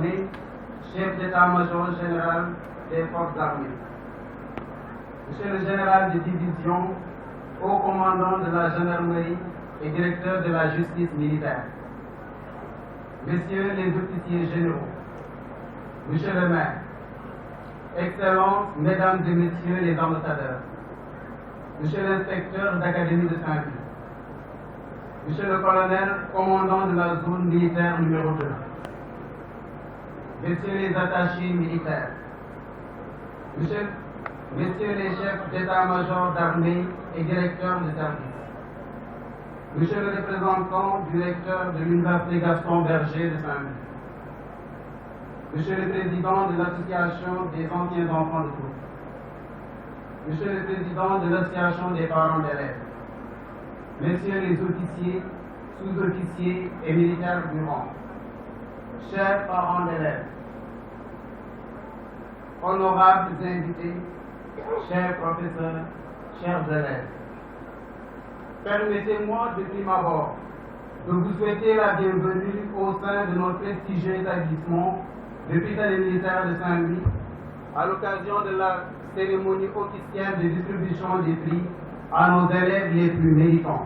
Darmé, chef d'état-major général des forces armées. Monsieur le général de division, haut commandant de la gendarmerie et directeur de la justice militaire. Messieurs les officiers généraux, Monsieur le maire, Excellences, Mesdames et Messieurs les ambassadeurs, Monsieur l'inspecteur d'académie de Saint-Louis, Monsieur le colonel, commandant de la zone militaire numéro 2, Messieurs les attachés militaires, Messieurs les chefs d'état-major d'armée et directeurs de service, Monsieur le représentant directeur de l'Université Gaston Berger de Saint-Louis, Monsieur le président de l'Association des anciens enfants de troupe, Monsieur le président de l'Association des parents d'élèves, Messieurs les officiers, sous-officiers et militaires du rang, chers parents d'élèves, honorables invités, chers professeurs, chers élèves, permettez-moi de prime abord de vous souhaiter la bienvenue au sein de notre prestigieux établissement, l'hôpital militaire de Saint-Louis, à l'occasion de la cérémonie officielle de distribution des prix à nos élèves les plus méritants.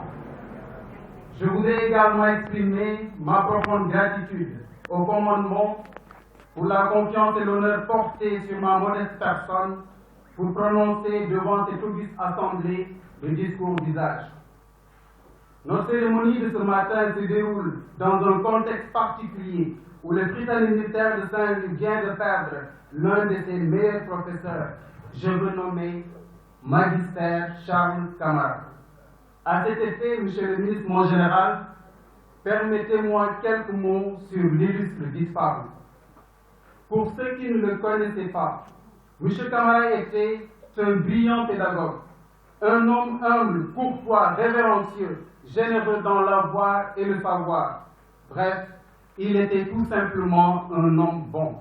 Je voudrais également exprimer ma profonde gratitude au commandement pour la confiance et l'honneur portés sur ma modeste personne pour prononcer devant cette auguste assemblée le discours d'usage. Notre cérémonie de ce matin se déroule dans un contexte particulier où le Britannique militaire de Saint-Louis vient de perdre l'un de ses meilleurs professeurs, je veux nommer Magister Charles Camara. À cet effet, Monsieur le ministre, mon général, permettez-moi quelques mots sur l'illustre disparu. Pour ceux qui ne le connaissaient pas, M. Camara était un brillant pédagogue, un homme humble, courtois, révérencieux, généreux dans l'avoir et le savoir. Bref, il était tout simplement un homme bon.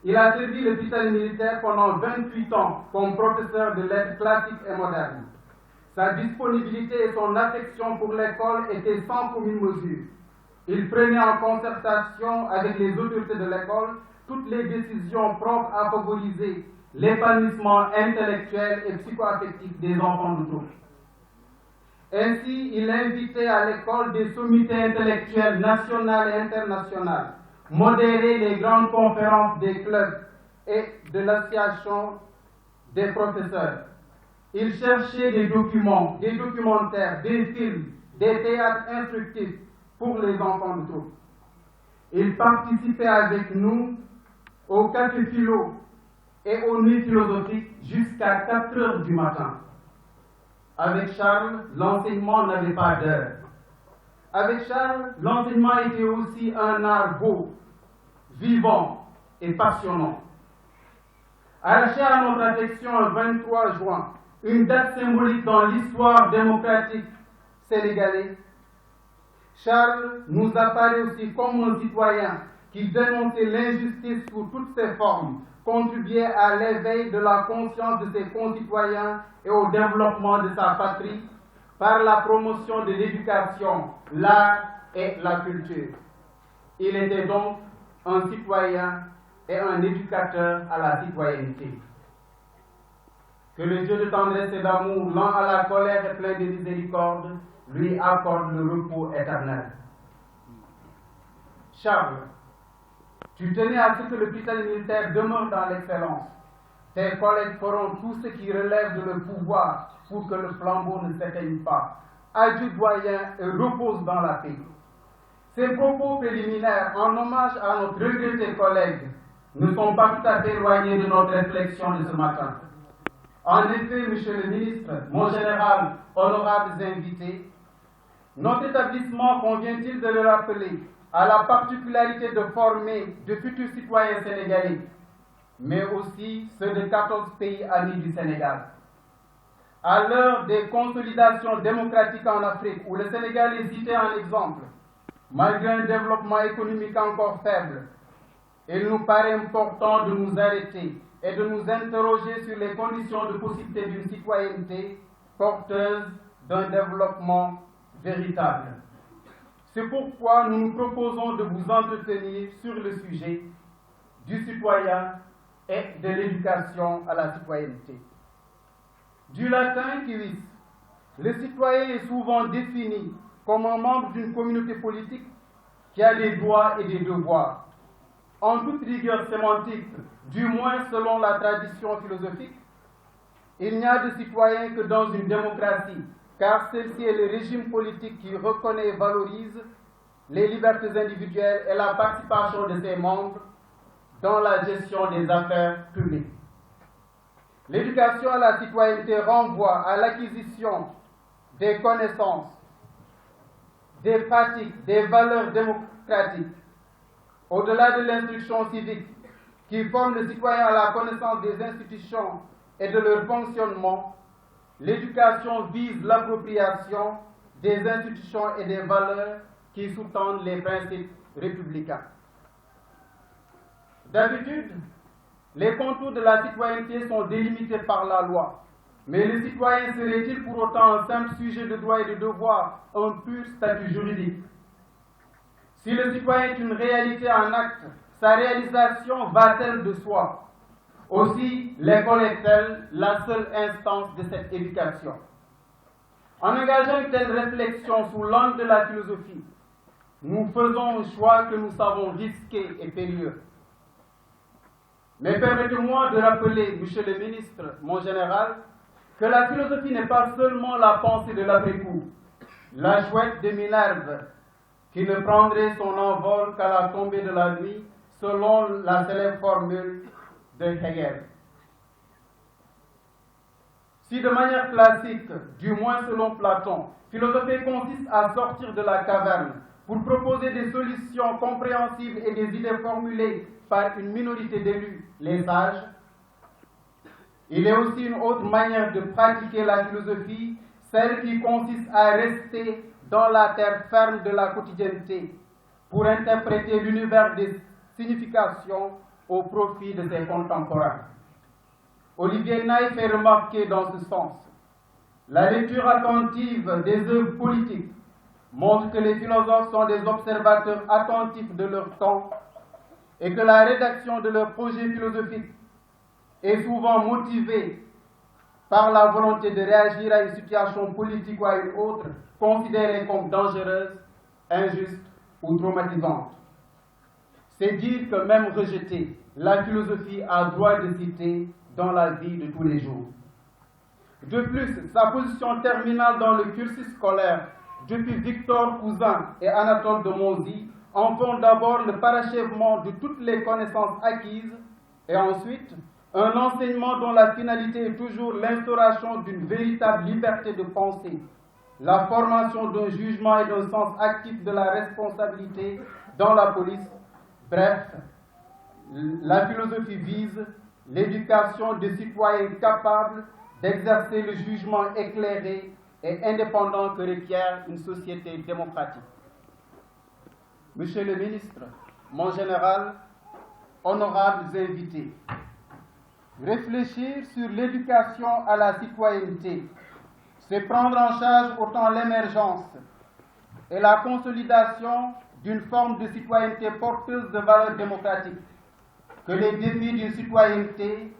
Il a servi l'hôpital militaire pendant 28 ans comme professeur de lettres classiques et modernes. Sa disponibilité et son affection pour l'école étaient sans commune mesure. Il prenait en concertation avec les autorités de l'école toutes les décisions propres à favoriser l'épanouissement intellectuel et psycho-affectif des enfants de tous. Ainsi, il invitait à l'école des sommités intellectuelles nationales et internationales, modérait les grandes conférences des clubs et de l'association des professeurs. Il cherchait des documents, des documentaires, des films, des théâtres instructifs pour les enfants de tous. Il participait avec nous au café philo et aux nuits philosophiques jusqu'à 4 heures du matin. Avec Charles, l'enseignement n'avait pas d'heure. Avec Charles, l'enseignement était aussi un art beau, vivant et passionnant. Arraché à notre affection le 23 juin, une date symbolique dans l'histoire démocratique sénégalaise, Charles nous apparaît aussi comme un citoyen qui dénonçait l'injustice sous toutes ses formes, contribuait à l'éveil de la conscience de ses concitoyens et au développement de sa patrie par la promotion de l'éducation, l'art et la culture. Il était donc un citoyen et un éducateur à la citoyenneté. Que le Dieu de tendresse et d'amour, lent à la colère et plein de miséricorde, lui accorde le repos éternel. Charles, tu tenais à ce que l'hôpital militaire demeure dans l'excellence. Tes collègues feront tout ce qui relève de leur pouvoir pour que le flambeau ne s'éteigne pas. Adieu doyen et repose dans la paix. Ces propos préliminaires en hommage à notre regretté collègue ne sont pas tout à fait éloignés de notre réflexion de ce matin. En effet, Monsieur le ministre, mon général, honorables invités, notre établissement, convient-il de le rappeler, a la particularité de former de futurs citoyens sénégalais, mais aussi ceux de 14 pays amis du Sénégal. À l'heure des consolidations démocratiques en Afrique, où le Sénégal est cité en exemple, malgré un développement économique encore faible, il nous paraît important de nous arrêter et de nous interroger sur les conditions de possibilité d'une citoyenneté porteuse d'un développement véritable. C'est pourquoi nous nous proposons de vous entretenir sur le sujet du citoyen et de l'éducation à la citoyenneté. Du latin quis, le citoyen est souvent défini comme un membre d'une communauté politique qui a des droits et des devoirs. En toute rigueur sémantique, du moins selon la tradition philosophique, il n'y a de citoyen que dans une démocratie, car celle-ci est le régime politique qui reconnaît et valorise les libertés individuelles et la participation de ses membres dans la gestion des affaires publiques. L'éducation à la citoyenneté renvoie à l'acquisition des connaissances, des pratiques, des valeurs démocratiques, au-delà de l'instruction civique, qui forme le citoyen à la connaissance des institutions et de leur fonctionnement. L'éducation vise l'appropriation des institutions et des valeurs qui sous-tendent les principes républicains. D'habitude, les contours de la citoyenneté sont délimités par la loi, mais le citoyen serait-il pour autant un simple sujet de droits et de devoirs, un pur statut juridique? Si le citoyen est une réalité en acte, sa réalisation va-t-elle de soi? Aussi, l'école est-elle la seule instance de cette éducation? En engageant une telle réflexion sous l'angle de la philosophie, nous faisons un choix que nous savons risqué et périlleux. Mais permettez-moi de rappeler, Monsieur le ministre, mon général, que la philosophie n'est pas seulement la pensée de l'après-coup, la chouette de Minerve, qui ne prendrait son envol qu'à la tombée de la nuit, selon la célèbre formule de Hegel. Si de manière classique, du moins selon Platon, philosopher consiste à sortir de la caverne pour proposer des solutions compréhensibles et des idées formulées par une minorité d'élus, les sages, il est aussi une autre manière de pratiquer la philosophie, celle qui consiste à rester dans la terre ferme de la quotidienneté pour interpréter l'univers des significations au profit de ses contemporains. Olivier Naïf fait remarquer dans ce sens: la lecture attentive des œuvres politiques montre que les philosophes sont des observateurs attentifs de leur temps et que la rédaction de leurs projets philosophiques est souvent motivée par la volonté de réagir à une situation politique ou à une autre considérée comme dangereuse, injuste ou traumatisante. C'est dire que même rejetée, la philosophie a droit de citer dans la vie de tous les jours. De plus, sa position terminale dans le cursus scolaire, depuis Victor Cousin et Anatole de Monzie, en font d'abord le parachèvement de toutes les connaissances acquises et ensuite un enseignement dont la finalité est toujours l'instauration d'une véritable liberté de pensée, la formation d'un jugement et d'un sens actif de la responsabilité dans la police. Bref, la philosophie vise l'éducation de citoyens capables d'exercer le jugement éclairé et indépendant que requiert une société démocratique. Monsieur le ministre, mon général, honorables invités, réfléchir sur l'éducation à la citoyenneté, c'est prendre en charge autant l'émergence et la consolidation d'une forme de citoyenneté porteuse de valeurs démocratiques que les défis d'une citoyenneté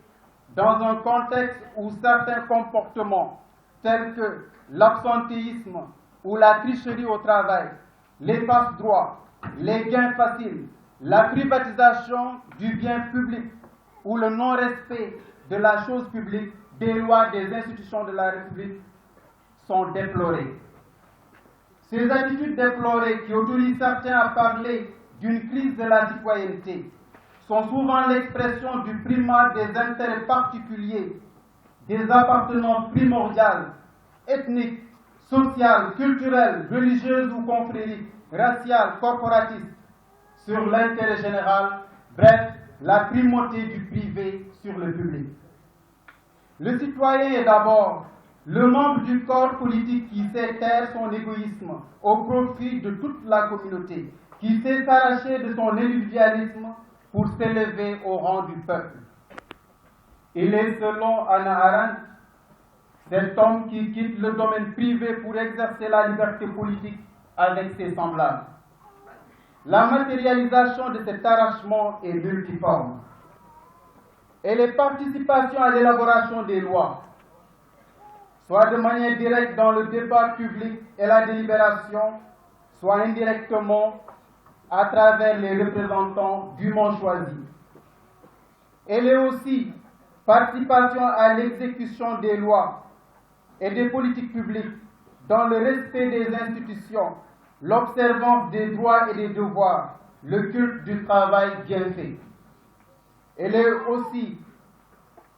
dans un contexte où certains comportements tels que l'absentéisme ou la tricherie au travail, les passe-droits, les gains faciles, la privatisation du bien public ou le non-respect de la chose publique, des lois, des institutions de la République sont déplorées. Ces attitudes déplorées qui autorisent certains à parler d'une crise de la citoyenneté sont souvent l'expression du primat des intérêts particuliers, des appartenances primordiales, ethniques, sociales, culturelles, religieuses ou confrériques, raciales, corporatistes, sur l'intérêt général, bref, la primauté du privé sur le public. Le citoyen est d'abord le membre du corps politique qui sait taire son égoïsme au profit de toute la communauté, qui sait s'arracher de son individualisme pour s'élever au rang du peuple. Il est, selon Hannah Arendt, cet homme qui quitte le domaine privé pour exercer la liberté politique avec ses semblables. La matérialisation de cet arrachement est multiforme. Et les participations à l'élaboration des lois, soit de manière directe dans le débat public et la délibération, soit indirectement à travers les représentants dûment choisis. Elle est aussi participation à l'exécution des lois et des politiques publiques dans le respect des institutions, l'observance des droits et des devoirs, le culte du travail bien fait. Elle est aussi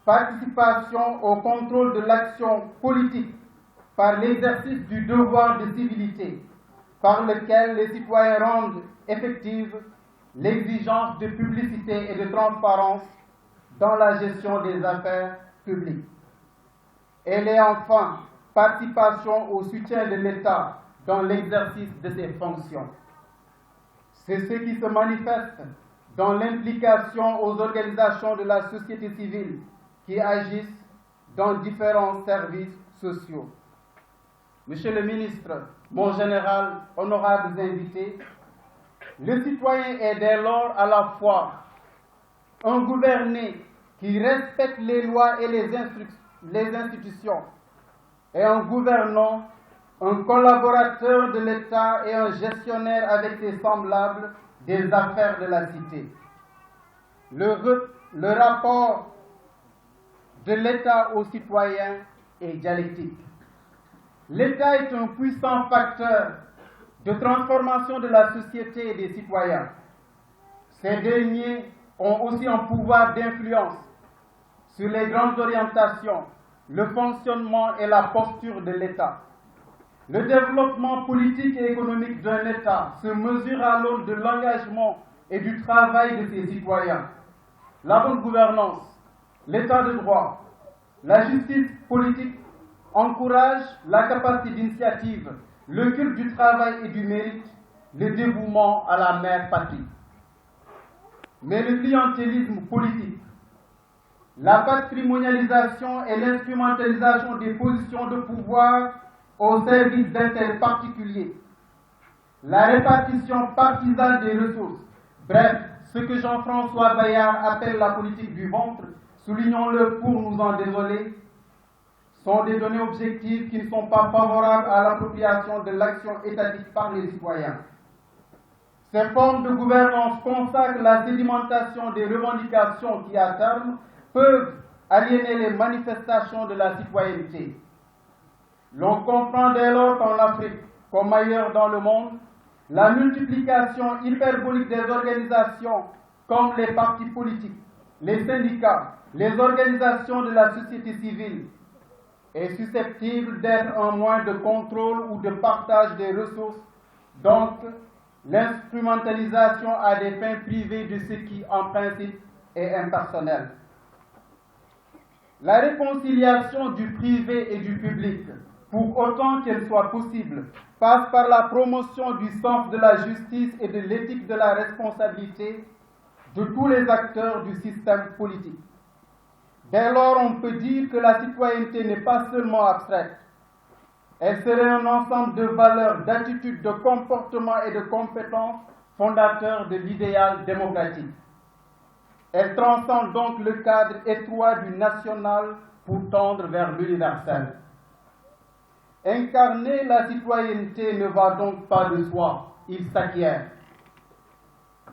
participation au contrôle de l'action politique par l'exercice du devoir de civilité, par lequel les citoyens rendent effective l'exigence de publicité et de transparence dans la gestion des affaires publiques. Elle est enfin participation au soutien de l'État dans l'exercice de ses fonctions. C'est ce qui se manifeste dans l'implication aux organisations de la société civile qui agissent dans différents services sociaux. Monsieur le ministre, mon général, honorables invités, le citoyen est dès lors à la fois un gouverné qui respecte les lois et les institutions et un gouvernant, un collaborateur de l'État et un gestionnaire avec ses semblables des affaires de la cité. Le rapport de l'État aux citoyens est dialectique. L'État est un puissant facteur de transformation de la société et des citoyens. Ces derniers ont aussi un pouvoir d'influence sur les grandes orientations, le fonctionnement et la posture de l'État. Le développement politique et économique d'un État se mesure à l'aune de l'engagement et du travail de ses citoyens. La bonne gouvernance, l'État de droit, la justice politique encouragent la capacité d'initiative, le culte du travail et du mérite, le dévouement à la mère patrie. Mais le clientélisme politique, la patrimonialisation et l'instrumentalisation des positions de pouvoir au service d'intérêts particuliers, la répartition partisane des ressources, bref, ce que Jean-François Bayard appelle la politique du ventre, soulignons-le pour nous en désoler, sont des données objectives qui ne sont pas favorables à l'appropriation de l'action étatique par les citoyens. Ces formes de gouvernance consacrent la sédimentation des revendications qui, à terme, peuvent aliéner les manifestations de la citoyenneté. L'on comprend dès lors qu'en Afrique, comme ailleurs dans le monde, la multiplication hyperbolique des organisations comme les partis politiques, les syndicats, les organisations de la société civile est susceptible d'être un moyen de contrôle ou de partage des ressources, donc l'instrumentalisation à des fins privées de ce qui, en principe, est impersonnel. La réconciliation du privé et du public, pour autant qu'elle soit possible, passe par la promotion du sens de la justice et de l'éthique de la responsabilité de tous les acteurs du système politique. Dès lors, on peut dire que la citoyenneté n'est pas seulement abstraite. Elle serait un ensemble de valeurs, d'attitudes, de comportements et de compétences fondateurs de l'idéal démocratique. Elle transcende donc le cadre étroit du national pour tendre vers l'universel. Incarner la citoyenneté ne va donc pas de soi, il s'acquiert.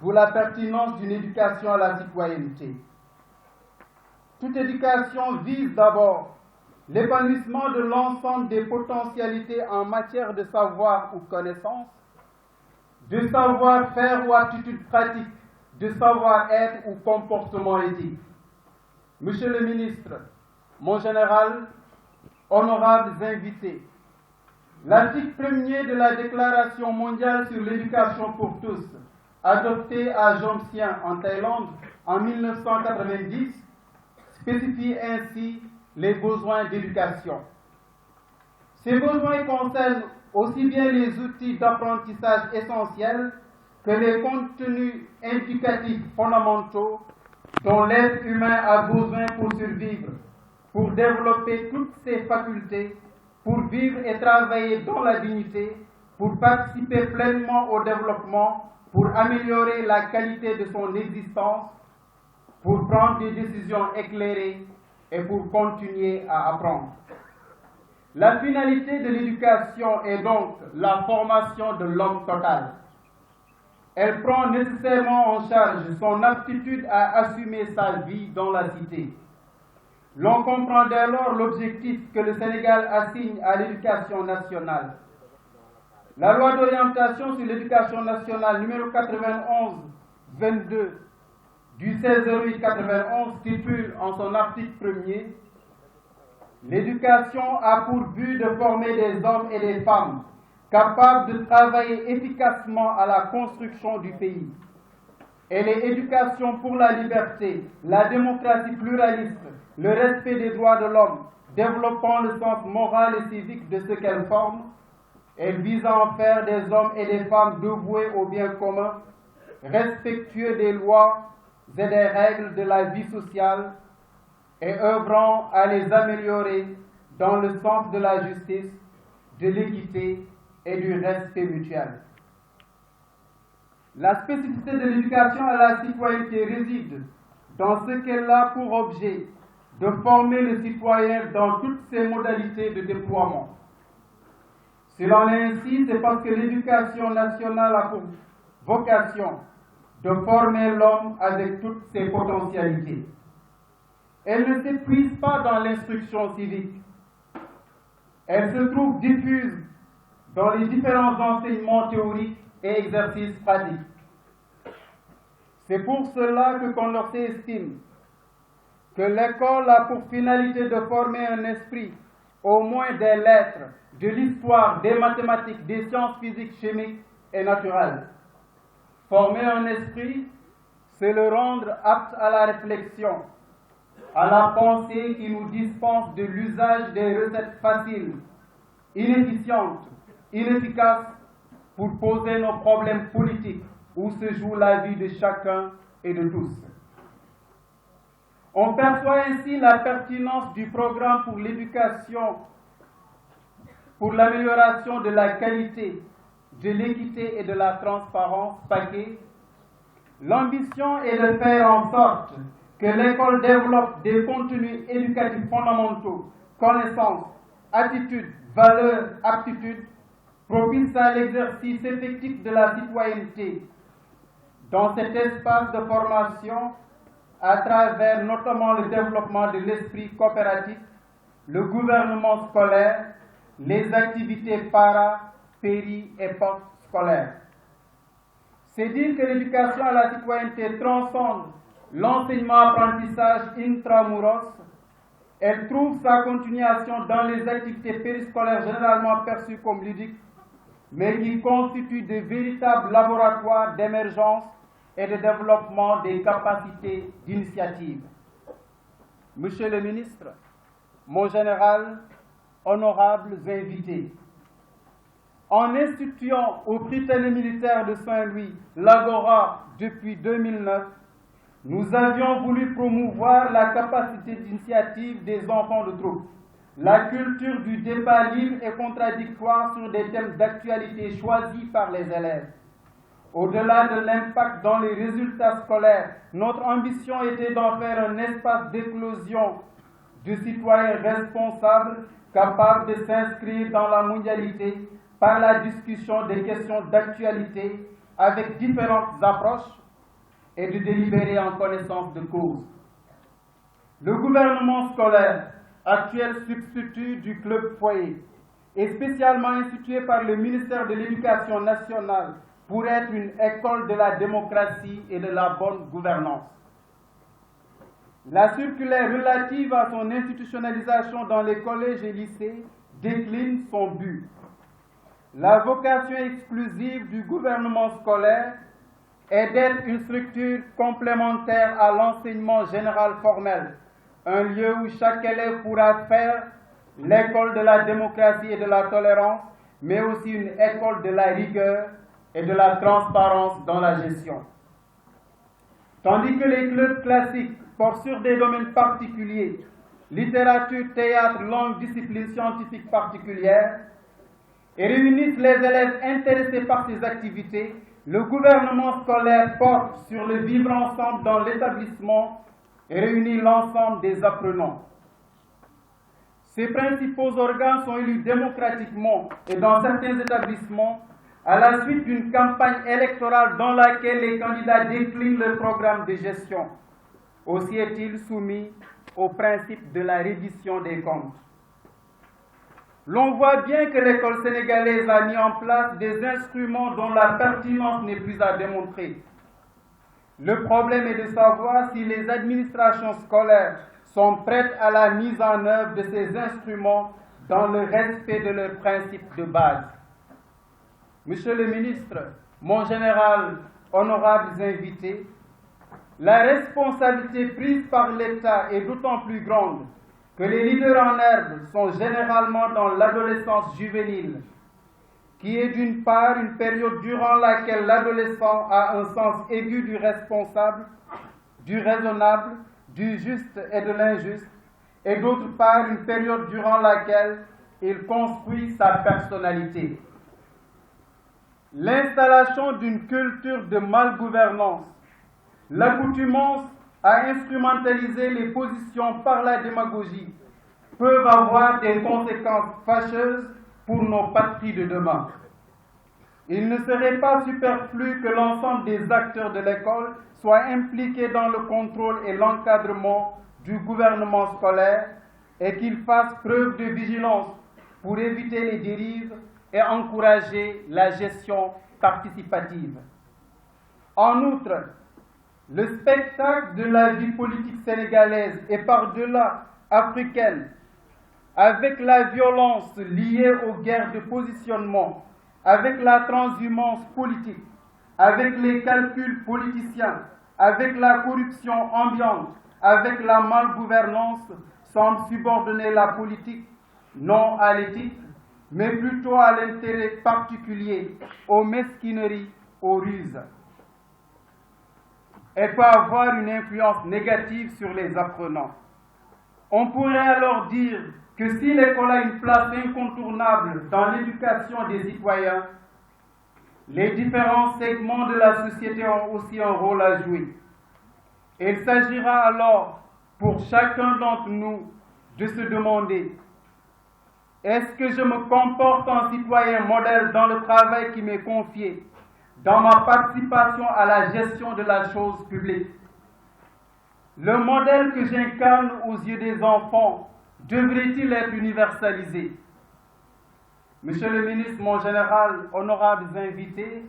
D'où la pertinence d'une éducation à la citoyenneté. Toute éducation vise d'abord l'épanouissement de l'ensemble des potentialités en matière de savoir ou connaissance, de savoir-faire ou aptitude pratique, de savoir-être ou comportement éthique. Monsieur le ministre, mon général, honorables invités, l'article 1er de la Déclaration mondiale sur l'éducation pour tous, adoptée à Jomtien en Thaïlande en 1990, spécifie ainsi les besoins d'éducation. Ces besoins concernent aussi bien les outils d'apprentissage essentiels que les contenus éducatifs fondamentaux dont l'être humain a besoin pour survivre, pour développer toutes ses facultés, pour vivre et travailler dans la dignité, pour participer pleinement au développement, pour améliorer la qualité de son existence, pour prendre des décisions éclairées et pour continuer à apprendre. La finalité de l'éducation est donc la formation de l'homme total. Elle prend nécessairement en charge son aptitude à assumer sa vie dans la cité. L'on comprend dès lors l'objectif que le Sénégal assigne à l'éducation nationale. La loi d'orientation sur l'éducation nationale numéro 91-22 du 16/08/91 stipule en son article 1er: l'éducation a pour but de former des hommes et des femmes capables de travailler efficacement à la construction du pays. Elle est éducation pour la liberté, la démocratie pluraliste, le respect des droits de l'homme, développant le sens moral et civique de ce qu'elle forme. Elle vise à en faire des hommes et des femmes dévoués au bien commun, respectueux des lois et des règles de la vie sociale et œuvrant à les améliorer dans le sens de la justice, de l'équité et du respect mutuel. La spécificité de l'éducation à la citoyenneté réside dans ce qu'elle a pour objet de former le citoyen dans toutes ses modalités de déploiement. S'il en est ainsi, c'est parce que l'éducation nationale a pour vocation de former l'homme avec toutes ses potentialités. Elle ne s'épuise pas dans l'instruction civique. Elle se trouve diffuse dans les différents enseignements théoriques et exercices pratiques. C'est pour cela que Condorcet estime que l'école a pour finalité de former un esprit, au moins des lettres, de l'histoire, des mathématiques, des sciences physiques, chimiques et naturelles. Former un esprit, c'est le rendre apte à la réflexion, à la pensée qui nous dispense de l'usage des recettes faciles, inefficientes, inefficaces pour poser nos problèmes politiques où se joue la vie de chacun et de tous. On perçoit ainsi la pertinence du programme pour l'éducation, pour l'amélioration de la qualité, de l'équité et de la transparence paquet. L'ambition est de faire en sorte que l'école développe des contenus éducatifs fondamentaux, connaissances, attitudes, valeurs, aptitudes, propices à l'exercice effectif de la citoyenneté dans cet espace de formation à travers notamment le développement de l'esprit coopératif, le gouvernement scolaire, les activités para, péri et post-scolaires. C'est dire que l'éducation à la citoyenneté transcende l'enseignement-apprentissage intramuros. Elle trouve sa continuation dans les activités périscolaires généralement perçues comme ludiques, mais qui constituent de véritables laboratoires d'émergence et de développement des capacités d'initiative. Monsieur le ministre, mon général, honorables invités, en instituant au Prytanée militaire de Saint-Louis l'Agora depuis 2009, nous avions voulu promouvoir la capacité d'initiative des enfants de troupe, la culture du débat libre et contradictoire sur des thèmes d'actualité choisis par les élèves. Au-delà de l'impact dans les résultats scolaires, notre ambition était d'en faire un espace d'éclosion de citoyens responsables, capables de s'inscrire dans la mondialité par la discussion des questions d'actualité avec différentes approches et de délibérer en connaissance de cause. Le gouvernement scolaire, actuel substitut du club foyer, est spécialement institué par le ministère de l'Éducation nationale pour être une école de la démocratie et de la bonne gouvernance. La circulaire relative à son institutionnalisation dans les collèges et lycées décline son but. La vocation exclusive du gouvernement scolaire est d'être une structure complémentaire à l'enseignement général formel, un lieu où chaque élève pourra faire l'école de la démocratie et de la tolérance, mais aussi une école de la rigueur et de la transparence dans la gestion. Tandis que les clubs classiques portent sur des domaines particuliers, littérature, théâtre, langue, discipline scientifique particulière, et réunissent les élèves intéressés par ces activités, le gouvernement scolaire porte sur le vivre ensemble dans l'établissement et réunit l'ensemble des apprenants. Ces principaux organes sont élus démocratiquement et dans certains établissements à la suite d'une campagne électorale dans laquelle les candidats déclinent le programme de gestion. Aussi est-il soumis au principe de la reddition des comptes. L'on voit bien que l'école sénégalaise a mis en place des instruments dont la pertinence n'est plus à démontrer. Le problème est de savoir si les administrations scolaires sont prêtes à la mise en œuvre de ces instruments dans le respect de leurs principes de base. Monsieur le ministre, mon général, honorables invités, la responsabilité prise par l'État est d'autant plus grande que les leaders en herbe sont généralement dans l'adolescence juvénile, qui est d'une part une période durant laquelle l'adolescent a un sens aigu du responsable, du raisonnable, du juste et de l'injuste, et d'autre part une période durant laquelle il construit sa personnalité. L'installation d'une culture de malgouvernance, l'accoutumance à instrumentaliser les positions par la démagogie peuvent avoir des conséquences fâcheuses pour nos patries de demain. Il ne serait pas superflu que l'ensemble des acteurs de l'école soient impliqués dans le contrôle et l'encadrement du gouvernement scolaire et qu'ils fassent preuve de vigilance pour éviter les dérives et encourager la gestion participative. En outre, le spectacle de la vie politique sénégalaise et par-delà africaine, avec la violence liée aux guerres de positionnement, avec la transhumance politique, avec les calculs politiciens, avec la corruption ambiante, avec la malgouvernance, semble subordonner la politique non à l'éthique, mais plutôt à l'intérêt particulier, aux mesquineries, aux ruses. Elle peut avoir une influence négative sur les apprenants. On pourrait alors dire que si l'école a une place incontournable dans l'éducation des citoyens, les différents segments de la société ont aussi un rôle à jouer. Et il s'agira alors pour chacun d'entre nous de se demander: est-ce que je me comporte en citoyen modèle dans le travail qui m'est confié, dans ma participation à la gestion de la chose publique? Le modèle que j'incarne aux yeux des enfants devrait-il être universalisé? Monsieur le ministre, mon général, honorables invités,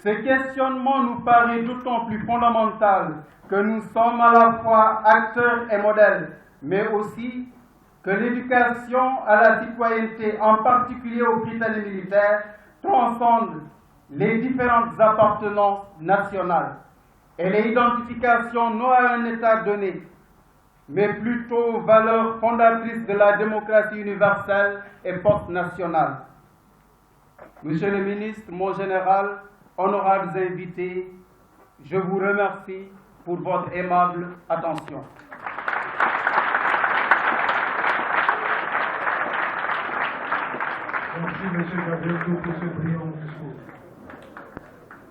ce questionnement nous paraît d'autant plus fondamental que nous sommes à la fois acteurs et modèles, mais aussi que l'éducation à la citoyenneté, en particulier au Britannique militaire, transcende les différentes appartenances nationales et les identifications non à un État donné, mais plutôt aux valeurs fondatrices de la démocratie universelle et post-nationale. Monsieur le ministre, mon général, honorables invités, je vous remercie pour votre aimable attention. Merci, M. Gabriel, pour ce brillant discours.